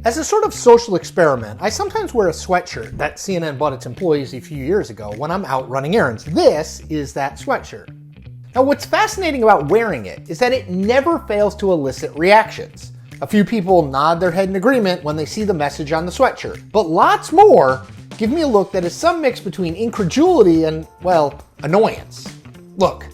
As a sort of social experiment, I sometimes wear a sweatshirt that CNN bought its employees a few years ago when I'm out running errands. This is that sweatshirt. Now, what's fascinating about wearing it is that it never fails to elicit reactions. A few people nod their head in agreement when they see the message on the sweatshirt, but lots more give me a look that is some mix between incredulity and, well, annoyance. Look,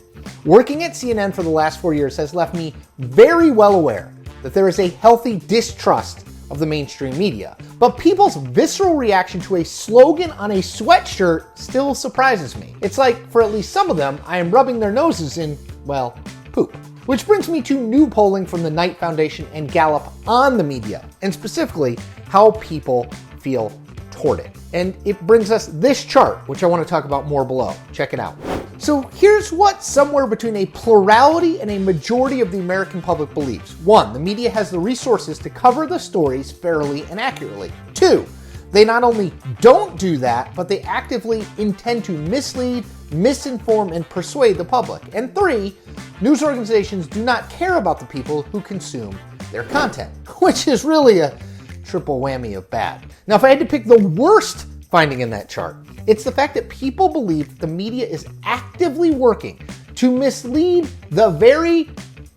working at CNN for the last 4 years has left me very well aware that there is a healthy distrust of the mainstream media. But people's visceral reaction to a slogan on a sweatshirt still surprises me. It's like, for at least some of them, I am rubbing their noses in, well, poop. Which brings me to new polling from the Knight Foundation and Gallup on the media, and specifically how people feel toward it. And it brings us this chart, which I want to talk about more below. Check it out. So here's what somewhere between a plurality and a majority of the American public believes. 1, the media has the resources to cover the stories fairly and accurately. 2, they not only don't do that, but they actively intend to mislead, misinform, and persuade the public. And 3, news organizations do not care about the people who consume their content, which is really a triple whammy of bad. Now, if I had to pick the worst finding in that chart, it's the fact that people believe that the media is actively working to mislead the very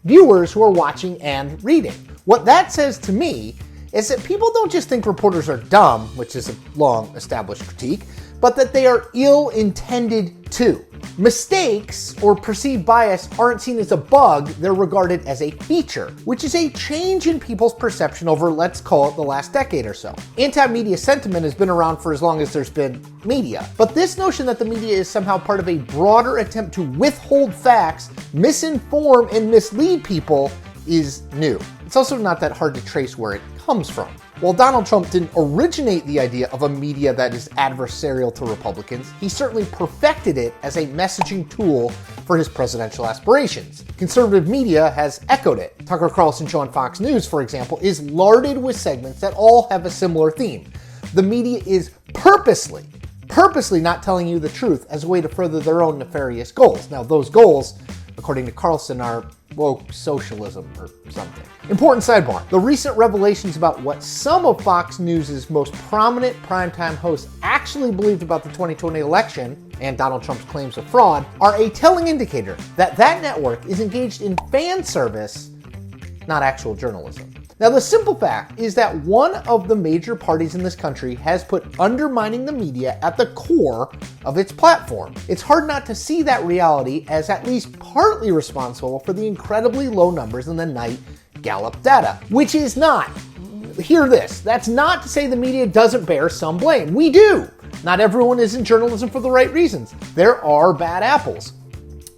viewers who are watching and reading. What that says to me is that people don't just think reporters are dumb, which is a long established critique, but that they are ill-intended too. Mistakes or perceived bias aren't seen as a bug, they're regarded as a feature, which is a change in people's perception over, let's call it, the last decade or so. Anti-media sentiment has been around for as long as there's been media, but this notion that the media is somehow part of a broader attempt to withhold facts, misinform, and mislead people is new. It's also not that hard to trace where it comes from. While Donald Trump didn't originate the idea of a media that is adversarial to Republicans, he certainly perfected it as a messaging tool for his presidential aspirations. Conservative media has echoed it. Tucker Carlson's show on Fox News, for example, is larded with segments that all have a similar theme. The media is purposely not telling you the truth as a way to further their own nefarious goals. Now, those goals, according to Carlson, are woke socialism or something. Important sidebar. The recent revelations about what some of Fox News' most prominent primetime hosts actually believed about the 2020 election and Donald Trump's claims of fraud are a telling indicator that that network is engaged in fan service, not actual journalism. Now, the simple fact is that one of the major parties in this country has put undermining the media at the core of its platform. It's hard not to see that reality as at least partly responsible for the incredibly low numbers in the Knight Gallup data, which is not, hear this, that's not to say the media doesn't bear some blame. We do. Not everyone is in journalism for the right reasons. There are bad apples.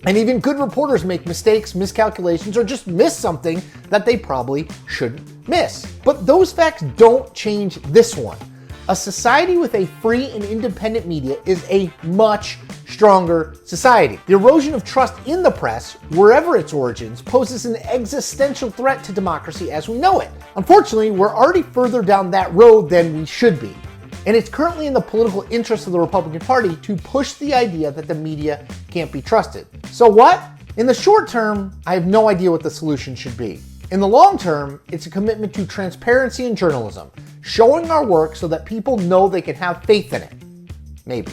And even good reporters make mistakes, miscalculations, or just miss something that they probably shouldn't miss. But those facts don't change this one. A society with a free and independent media is a much stronger society. The erosion of trust in the press, wherever its origins, poses an existential threat to democracy as we know it. Unfortunately, we're already further down that road than we should be. And it's currently in the political interest of the Republican Party to push the idea that the media can't be trusted. So what? In the short term, I have no idea what the solution should be. In the long term, it's a commitment to transparency in journalism, showing our work so that people know they can have faith in it. Maybe.